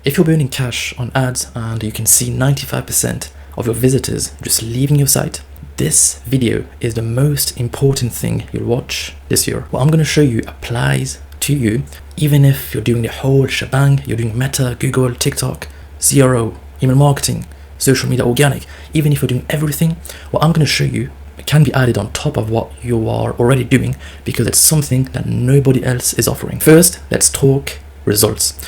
If you're burning cash on ads and you can see 95% of your visitors just leaving your site, this video is the most important thing you'll watch this year. What I'm going to show you applies to you, even if you're doing the whole shebang. You're doing Meta, Google, TikTok, CRO, email marketing, social media, organic. Even if you're doing everything, what I'm going to show you can be added on top of what you are already doing, because it's something that nobody else is offering. First, let's talk results.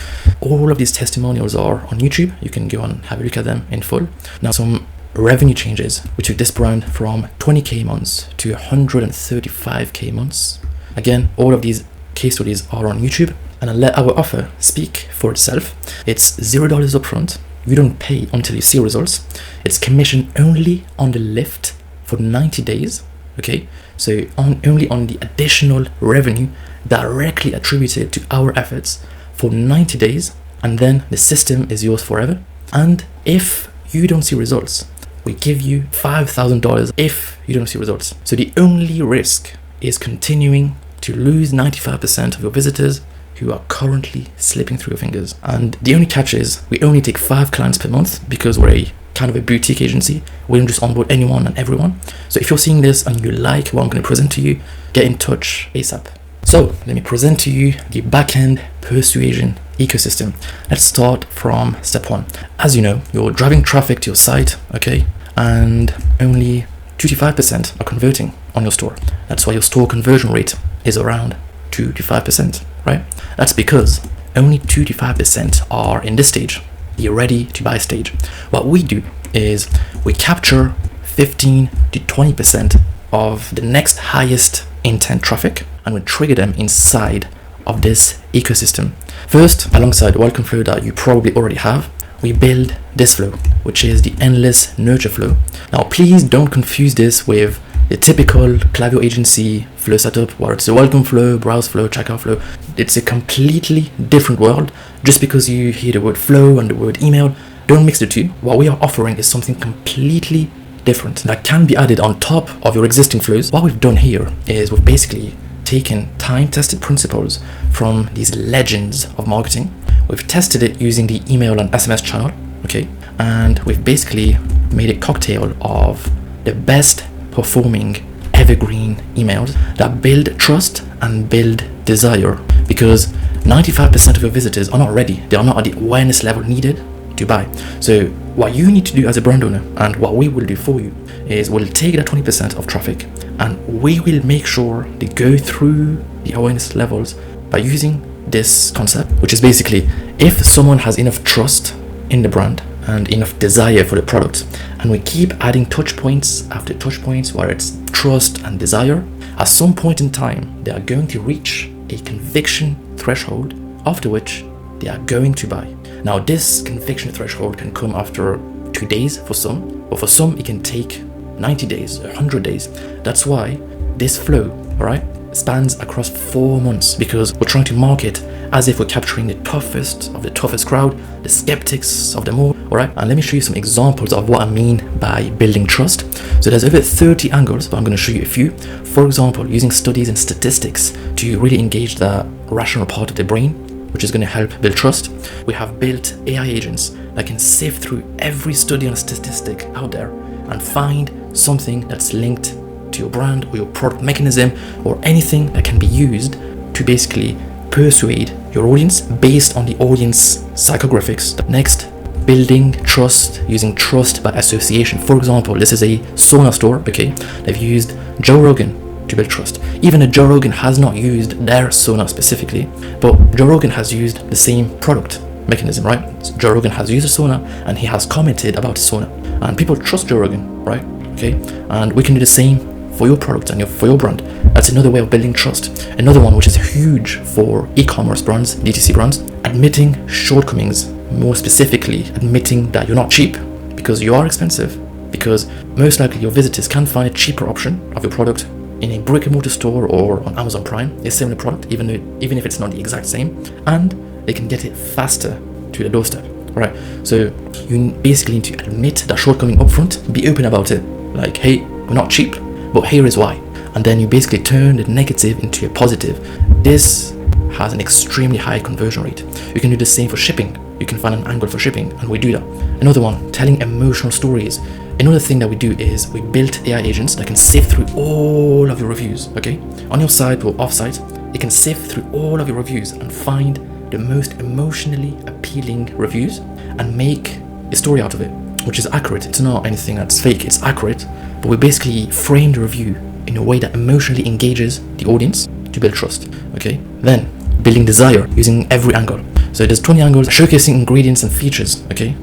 All of these testimonials are on YouTube. You can go and have a look at them in full. Now, some revenue changes. We took this brand from 20k months to 135k months. Again, all of these case studies are on YouTube, and I'll let our offer speak for itself. It's $0 upfront. You don't pay until you see results. It's commission only on the lift for 90 days. Okay, so only on the additional revenue directly attributed to our efforts for 90 days, and then the system is yours forever. And if you don't see results, we give you $5,000 if you don't see results. So the only risk is continuing to lose 95% of your visitors who are currently slipping through your fingers. And the only catch is we only take 5 clients per month, because we're a kind of a boutique agency. We don't just onboard anyone and everyone. So if you're seeing this and you like what I'm going to present to you, get in touch ASAP. So let me present to you the Backend Persuasion ecosystem. Let's start from step 1. As you know, you're driving traffic to your site, okay, and only 2 to 5% are converting on your store. That's why your store conversion rate is around 2 to 5%, right? That's because only 2 to 5% are in this stage, the ready to buy stage. What we do is we capture 15 to 20% of the next highest intent traffic, and we trigger them inside of this ecosystem. First, alongside the welcome flow that you probably already have, we build this flow, which is the endless nurture flow. Now, please don't confuse this with the typical Klaviyo agency flow setup, where it's a welcome flow, browse flow, checkout flow. It's a completely different world. Just because you hear the word flow and the word email, don't mix the two. What we are offering is something completely different that can be added on top of your existing flows. What we've done here is we've basically taken time-tested principles from these legends of marketing. We've tested it using the email and SMS channel, okay? And we've basically made a cocktail of the best performing evergreen emails that build trust and build desire, because 95% of your visitors are not ready. They are not at the awareness level needed to buy. So what you need to do as a brand owner, and what we will do for you, is we'll take that 20% of traffic and we will make sure they go through the awareness levels by using this concept, which is basically, if someone has enough trust in the brand and enough desire for the product, and we keep adding touch points after touch points where it's trust and desire, at some point in time they are going to reach a conviction threshold, after which they are going to buy. Now, this conviction threshold can come after 2 days for some, but for some it can take 90 days, 100 days. That's why this flow, all right, spans across 4 months, because we're trying to market as if we're capturing the toughest of the toughest crowd, the skeptics of them all right? And let me show you some examples of what I mean by building trust. So there's over 30 angles, but I'm going to show you a few. For example, using studies and statistics to really engage the rational part of the brain, which is going to help build trust. We have built AI agents that can sift through every study and statistic out there and find something that's linked to your brand or your product mechanism, or anything that can be used to basically persuade your audience based on the audience psychographics. Next, building trust using trust by association. For example, this is a sauna store, okay? They've used Joe Rogan to build trust. Even though Joe Rogan has not used their sauna specifically, but Joe Rogan has used the same product mechanism, right? So Joe Rogan has used a sauna and he has commented about the sauna, and people trust Joe Rogan, right? Okay, and we can do the same for your product and for your brand. That's another way of building trust. Another one, which is huge for e-commerce brands, DTC brands, admitting shortcomings. More specifically, admitting that you're not cheap, because you are expensive, because most likely your visitors can find a cheaper option of your product in a brick and mortar store or on Amazon Prime, a similar product, even if it's not the exact same, and they can get it faster to the doorstep. Right? So you basically need to admit that shortcoming upfront, be open about it, like, hey, we're not cheap, but here is why. And then you basically turn the negative into a positive. This has an extremely high conversion rate. You can do the same for shipping. you can find an angle for shipping, and we do that. Another one, telling emotional stories. Another thing that we do is we built AI agents that can sift through all of your reviews, okay? On your site or off-site, it can sift through all of your reviews and find the most emotionally appealing reviews and make a story out of it, which is accurate. It's not anything that's fake, it's accurate, but we basically frame the review in a way that emotionally engages the audience to build trust, okay? Then, building desire using every angle. So there's 20 angles, showcasing ingredients and features, okay?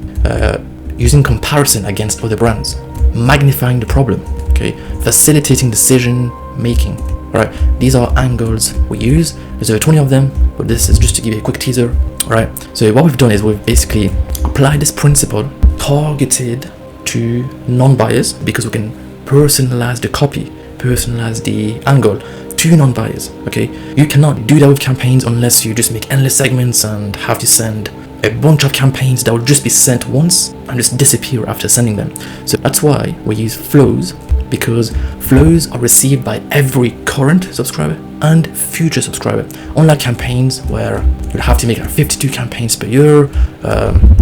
Using comparison against other brands, magnifying the problem, okay? Facilitating decision making, right? These are angles we use. There's 20 of them, but this is just to give you a quick teaser, right? So what we've done is we've basically applied this principle targeted to non-buyers, because we can personalize the copy, personalize the angle to non-buyers, okay? You cannot do that with campaigns unless you just make endless segments and have to send a bunch of campaigns that will just be sent once and just disappear after sending them. So that's why we use flows, because flows are received by every current subscriber and future subscriber. Unlike campaigns where you'll have to make 52 campaigns per year,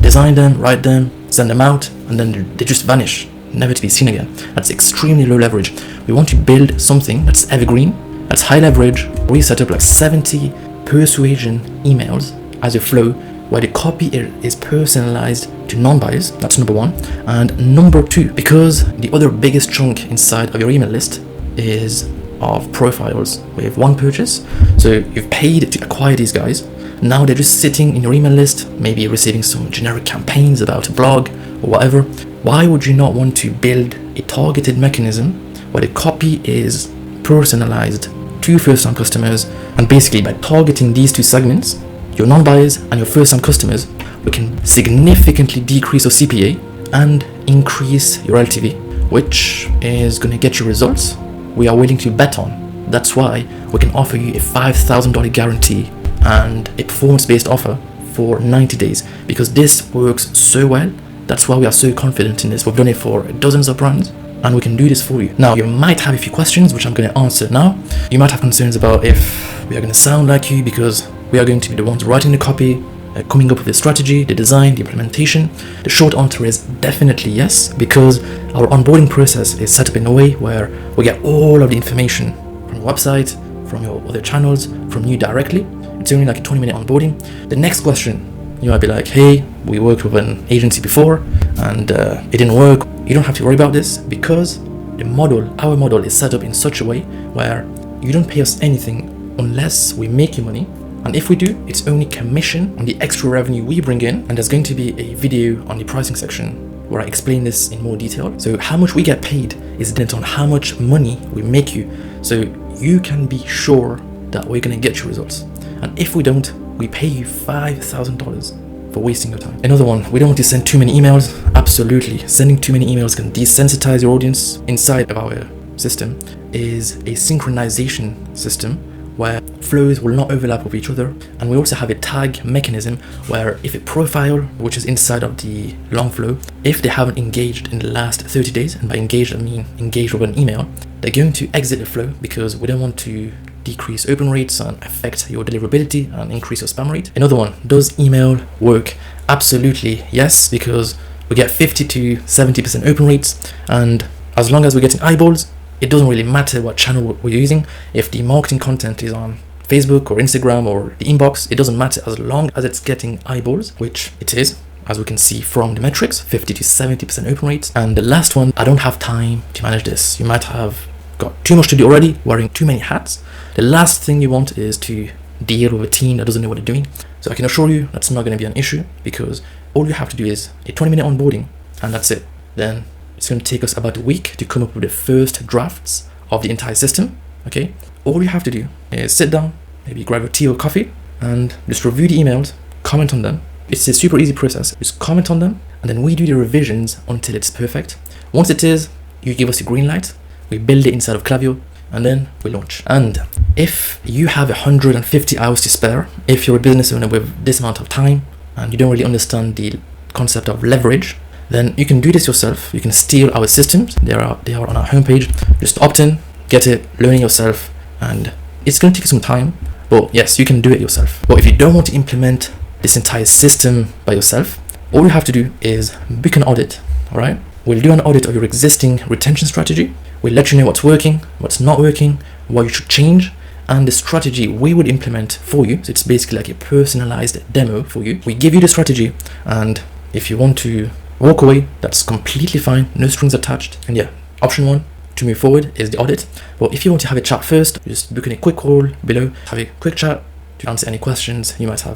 design them, write them, send them out, and then they just vanish, never to be seen again. That's extremely low leverage. We want to build something that's evergreen, that's high leverage. We set up like 70 persuasion emails as a flow, where the copy is personalized to non-buyers. That's number one. And number two, because the other biggest chunk inside of your email list is of profiles with one purchase. So you've paid to acquire these guys. Now they're just sitting in your email list, maybe receiving some generic campaigns about a blog or whatever. Why would you not want to build a targeted mechanism where the copy is personalized to first-time customers? And basically by targeting these two segments, your non-buyers and your first-time customers, we can significantly decrease your CPA and increase your LTV, which is going to get you results we are willing to bet on. That's why we can offer you a $5,000 guarantee and a performance-based offer for 90 days, because this works so well. That's why we are so confident in this. We've done it for dozens of brands, and we can do this for you. Now, you might have a few questions, which I'm going to answer now. You might have concerns about if we are going to sound like you, because we are going to be the ones writing the copy, coming up with the strategy, the design, the implementation. The short answer is definitely yes, because our onboarding process is set up in a way where we get all of the information from your website, from your other channels, from you directly. It's only like a 20-minute onboarding. The next question, you might be like, hey, we worked with an agency before and it didn't work. You don't have to worry about this, because our model is set up in such a way where you don't pay us anything unless we make you money. And if we do, it's only commission on the extra revenue we bring in. And there's going to be a video on the pricing section where I explain this in more detail. So how much we get paid is dependent on how much money we make you. So you can be sure that we're going to get you results. And if we don't, we pay you $5,000 for wasting your time. Another one, we don't want to send too many emails. Absolutely. Sending too many emails can desensitize your audience. Inside of our system is a synchronization system where flows will not overlap with each other. And we also have a tag mechanism where if a profile, which is inside of the long flow, if they haven't engaged in the last 30 days, and by engaged I mean engaged with an email, they're going to exit the flow, because we don't want to decrease open rates and affect your deliverability and increase your spam rate. Another one, does email work? Absolutely yes, because we get 50 to 70% open rates, and as long as we're getting eyeballs, it doesn't really matter what channel we're using. If the marketing content is on Facebook or Instagram or the inbox, it doesn't matter as long as it's getting eyeballs, which it is, as we can see from the metrics, 50 to 70% open rates. And the last one, I don't have time to manage this. You might have got too much to do already, wearing too many hats. The last thing you want is to deal with a team that doesn't know what they're doing. So I can assure you that's not going to be an issue, because all you have to do is a 20-minute onboarding, and that's it. Then it's going to take us about a week to come up with the first drafts of the entire system, okay? All you have to do is sit down, maybe grab a tea or coffee, and just review the emails, comment on them. It's a super easy process. Just comment on them, and then we do the revisions until it's perfect. Once it is, you give us the green light, we build it inside of Klaviyo, and then we launch. And if you have 150 hours to spare, if you're a business owner with this amount of time, and you don't really understand the concept of leverage, then you can do this yourself. You can steal our systems. They are on our homepage. Just opt in, get it, learn it yourself, and it's going to take some time, but yes, you can do it yourself. But if you don't want to implement this entire system by yourself, all you have to do is book an audit. All right, we'll do an audit of your existing retention strategy. We'll let you know what's working, what's not working, what you should change, and the strategy we would implement for you. So it's basically like a personalized demo for you. We give you the strategy, and if you want to walk away, that's completely fine, no strings attached. And yeah, option 1 to move forward is the audit. But if you want to have a chat first, just book in a quick call below, have a quick chat to answer any questions you might have.